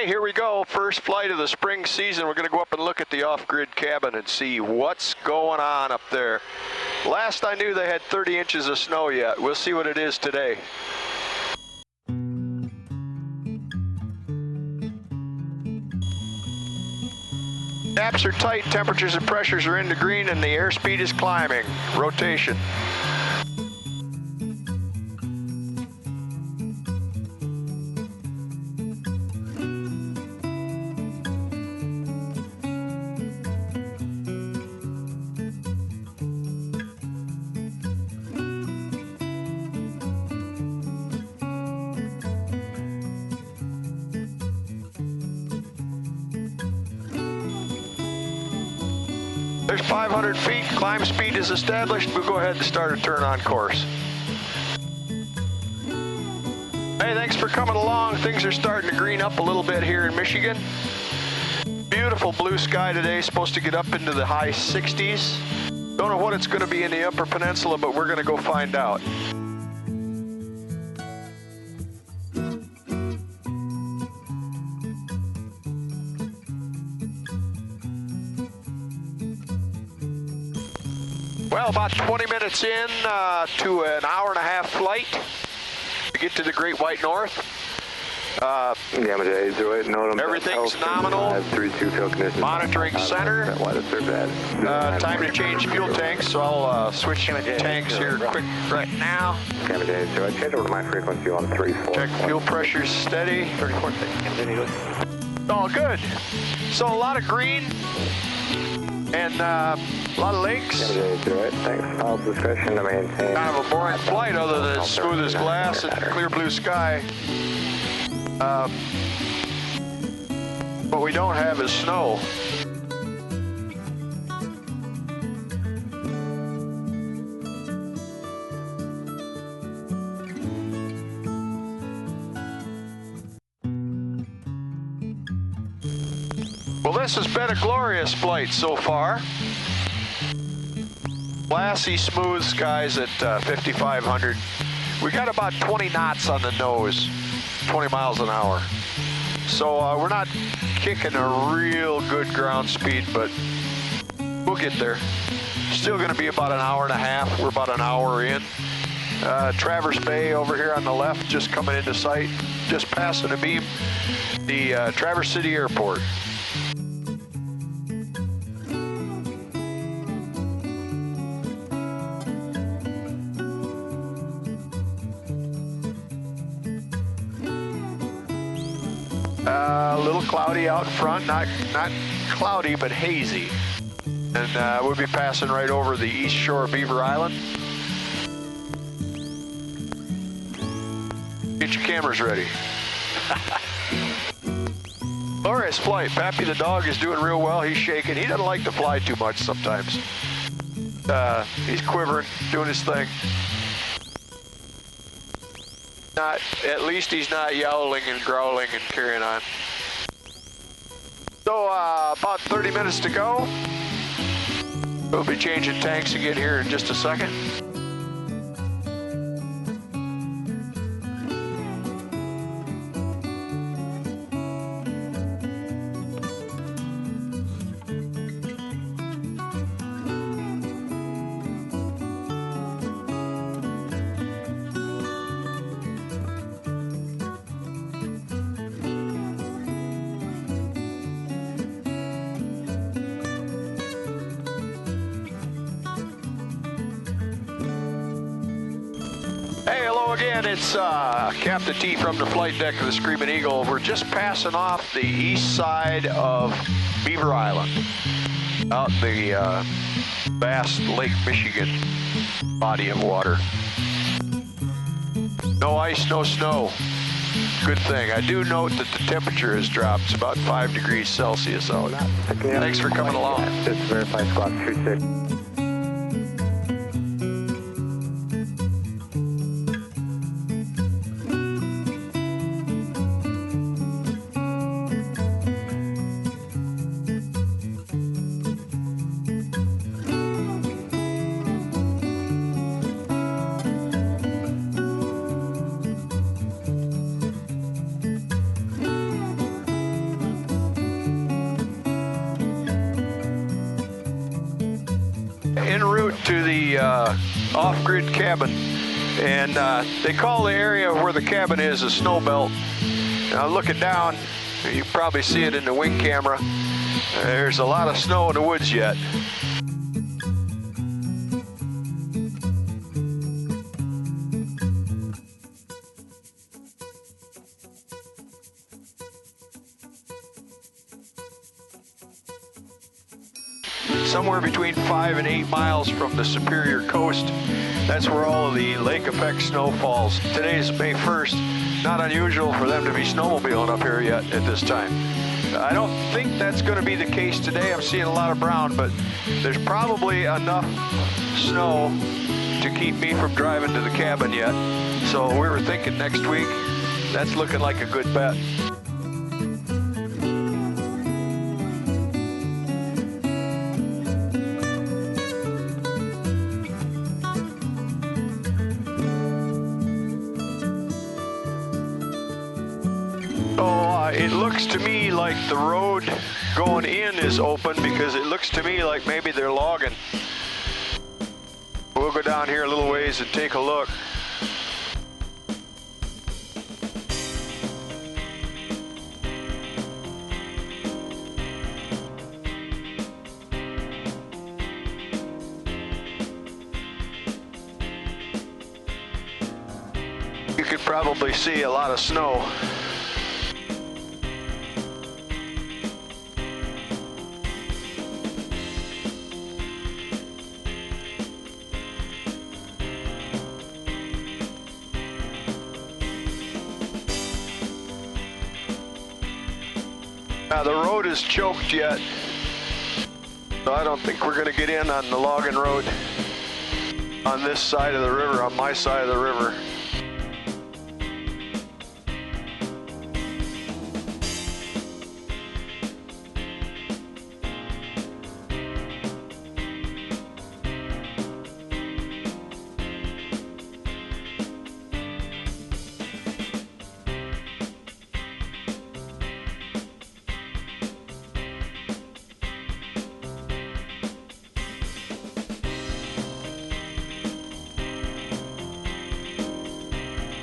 Okay, here we go. First flight of the spring season. We're going to go up and look at the off-grid cabin and see what's going on up there. Last I knew they had 30 inches of snow yet. We'll see what it is today. Gaps are tight, temperatures and pressures are in the green, and the airspeed is climbing. Rotation. There's 500 feet, climb speed is established. We'll go ahead and start a turn on course. Hey, thanks for coming along. Things are starting to green up a little bit here in Michigan. Beautiful blue sky today, supposed to get up into the high 60s. Don't know what it's going to be in the Upper Peninsula, but we're going to go find out. Well, about 20 minutes in to an hour-and-a-half flight to get to the Great White North. Everything's nominal. Monitoring center. Time to change fuel tanks, so I'll switch tanks here quick right now. Change over to my frequency on 3-4. Check fuel pressure steady. All good. So a lot of green and a lot of lakes. Thanks. All discretion to maintain. Kind of a boring flight other than smooth as glass and clear blue sky. What we don't have is snow. Well, this has been a glorious flight so far. Glassy, smooth skies at 5,500. We got about 20 knots on the nose, 20 miles an hour. So we're not kicking a real good ground speed, but we'll get there. Still going to be about an hour and a half. We're about an hour in. Traverse Bay over here on the left, just coming into sight, just passing a beam, the Traverse City Airport. A little cloudy out front, not cloudy, but hazy. And we'll be passing right over the east shore of Beaver Island. Get your cameras ready. Glorious flight. Pappy the dog is doing real well. He's shaking. He doesn't like to fly too much sometimes. He's quivering, doing his thing. At least he's not yowling and growling and carrying on. So about 30 minutes to go. We'll be changing tanks again here in just a second. Hey, hello again. It's Capt T from the flight deck of the Screaming Eagle. We're just passing off the east side of Beaver Island, out in the vast Lake Michigan body of water. No ice, no snow. Good thing. I do note that the temperature has dropped. It's about 5 degrees Celsius out. Thanks for coming along. Just verify squawk 26. route to the off-grid cabin, and they call the area where the cabin is a snow belt. Now looking down, you can probably see it in the wing camera. There's a lot of snow in the woods yet. Somewhere between 5 and 8 miles from the Superior Coast. That's where all of the lake effect snow falls. Today is May 1st. Not unusual for them to be snowmobiling up here yet at this time. I don't think that's going to be the case today. I'm seeing a lot of brown, but there's probably enough snow to keep me from driving to the cabin yet. So we were thinking next week. That's looking like a good bet. It looks to me like the road going in is open because it looks to me like maybe they're logging. We'll go down here a little ways and take a look. You could probably see a lot of snow. Now the road is choked yet, so I don't think we're going to get in on the logging road on this side of the river, on my side of the river.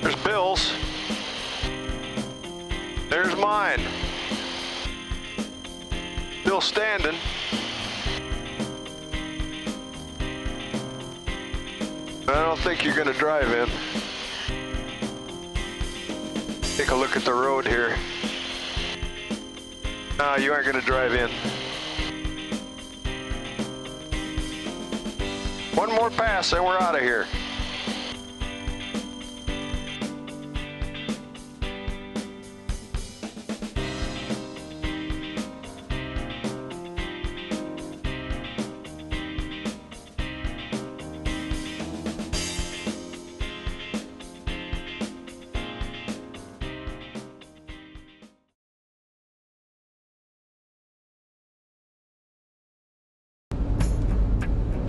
There's Bill's. There's mine. Still standing. I don't think you're gonna drive in. Take a look at the road here. No, you aren't gonna drive in. One more pass and we're out of here.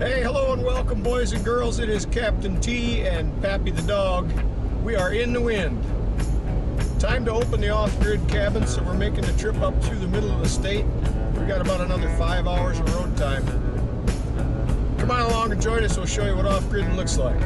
Hey, hello and welcome, boys and girls. It is Captain T and Pappy the dog. We are in the wind. Time to open the off-grid cabin, so we're making the trip up through the middle of the state. We've got about another 5 hours of road time. Come on along and join us. We'll show you what off-grid looks like.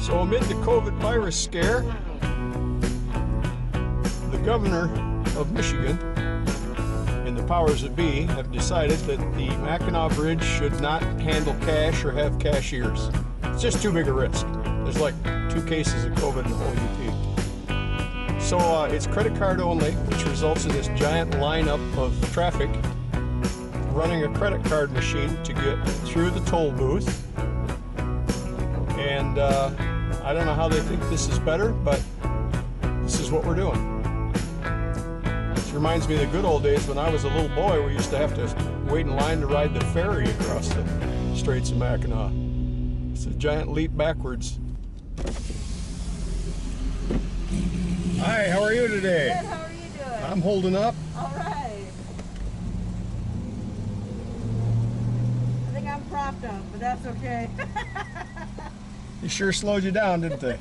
So amid the COVID virus scare, the governor of Michigan and the powers that be have decided that the Mackinac Bridge should not handle cash or have cashiers. It's just too big a risk. There's like 2 cases of COVID in the whole UP. So it's credit card only, which results in this giant lineup of traffic running a credit card machine to get through the toll booth. And I don't know how they think this is better, but this is what we're doing. This reminds me of the good old days when I was a little boy. We used to have to wait in line to ride the ferry across the Straits of Mackinac. It's a giant leap backwards. Hi, how are you today? Good, how are you doing? I'm holding up. All right. I think I'm propped up, but that's okay. They sure slowed you down, didn't they?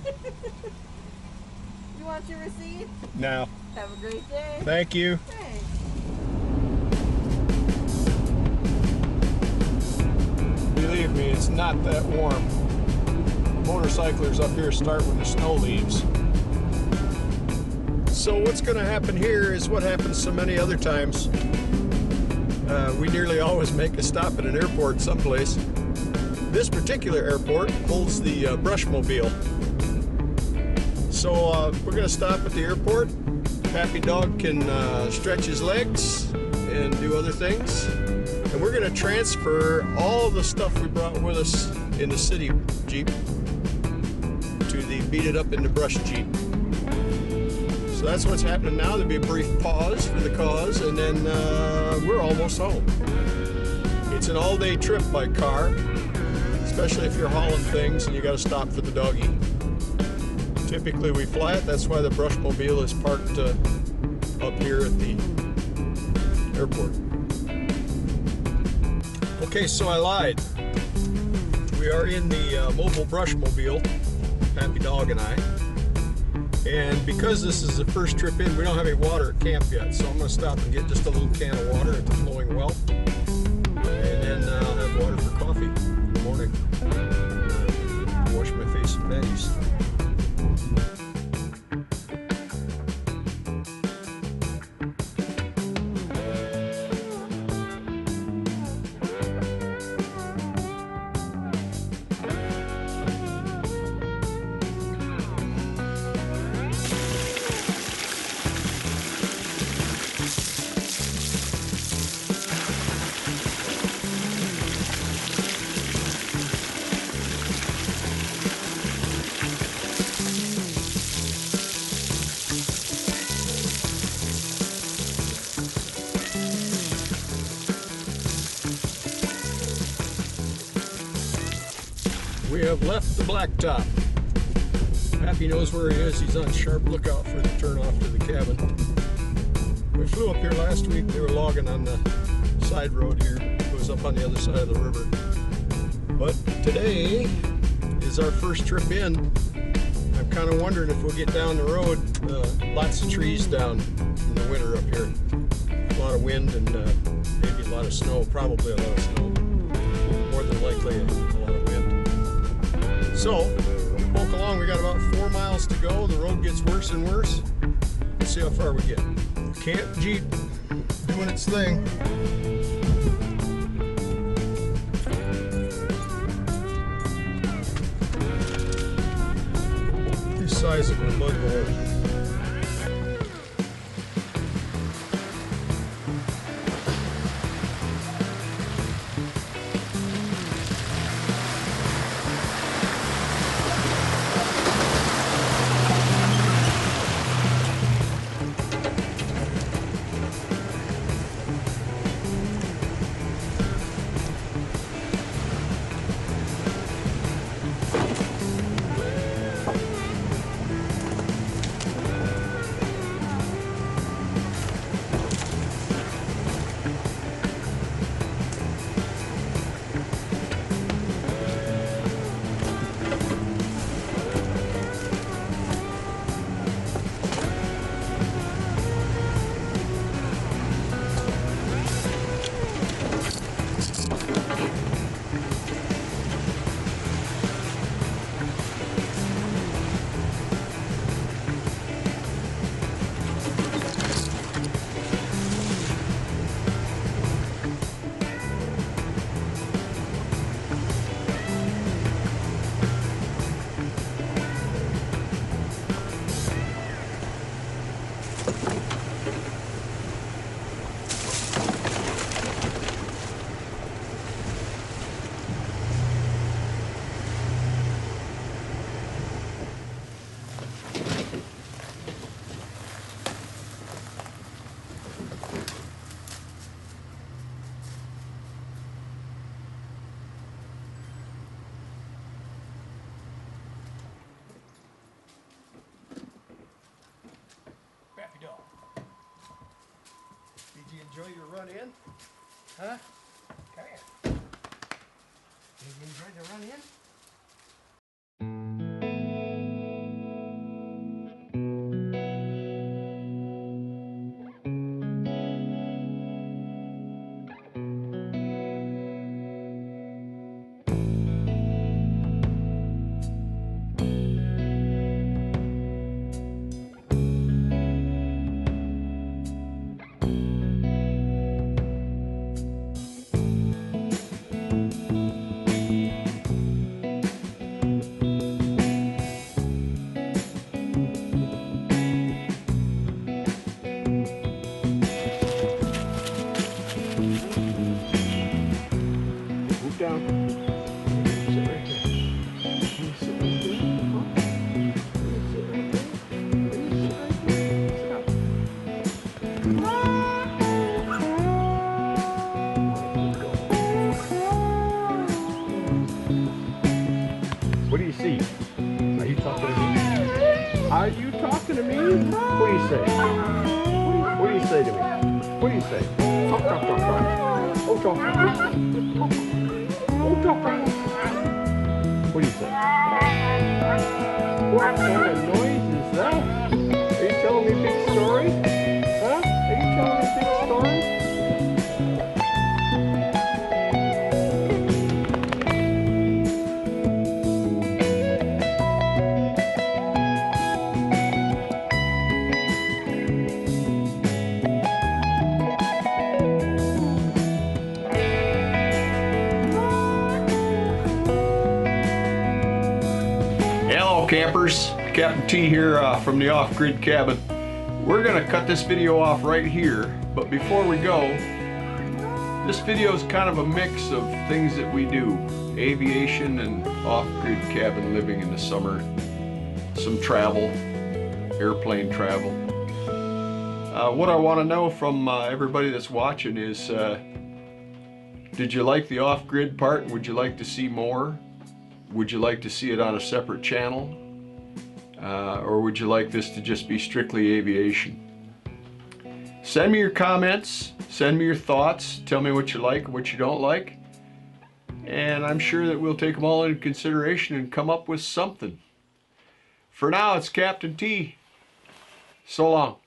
You want your receipt? No. Have a great day. Thank you. Thanks. Believe me, it's not that warm. Motorcyclers up here start when the snow leaves. So what's going to happen here is what happens so many other times. We nearly always make a stop at an airport someplace. This particular airport holds the brushmobile. So we're going to stop at the airport. Pappy Dog can stretch his legs and do other things. And we're going to transfer all the stuff we brought with us in the city Jeep to the beat it up in the brush Jeep. So that's what's happening now. There'll be a brief pause for the cause, and then we're almost home. It's an all-day trip by car, especially if you're hauling things and you got to stop for the doggy. Typically we fly it. That's why the brushmobile is parked up here at the airport. Okay, so I lied. We are in the mobile brushmobile, Pappy Dog and I. And because this is the first trip in, we don't have any water at camp yet, so I'm going to stop and get just a little can of water at the flowing well. And then I'll have water for coffee in the morning. Wash my face and patties. We have left the blacktop. Pappy knows where he is. He's on sharp lookout for the turnoff to the cabin. We flew up here last week. They were logging on the side road here. It was up on the other side of the river. But today is our first trip in. I'm kind of wondering if we'll get down the road. Lots of trees down in the winter up here. A lot of wind and maybe a lot of snow. Probably a lot of snow. More than likely a lot of wind. So, poke along. We got about 4 miles to go. The road gets worse and worse. Let's see how far we get. Camp Jeep doing its thing. This size of a mud hole. run in? Huh? Come here. You trying to run in? Move down. Sit right there. Can you sit right there? Huh? Can you sit right there? Can you sit right there? Sit up. What do you see? Are you talking to me? Are you talking to me? What do you say? What do you say to me? What do you say? Talk, talk, talk, talk. Oh, talk, talk. Oh, talk, talk. What do you say? What kind of noise is that? Are you telling me a big story? Huh? Are you telling me a big story? Hello campers, Capt T here from the off-grid cabin. We're gonna cut this video off right here, but before we go, this video is kind of a mix of things that we do. Aviation and off-grid cabin living in the summer, some travel, airplane travel. What I want to know from everybody that's watching is, did you like the off-grid part? Would you like to see more? Would you like to see it on a separate channel? Or would you like this to just be strictly aviation? Send me your comments, send me your thoughts, tell me what you like, what you don't like, and I'm sure that we'll take them all into consideration and come up with something. For now, it's Capt T. So long.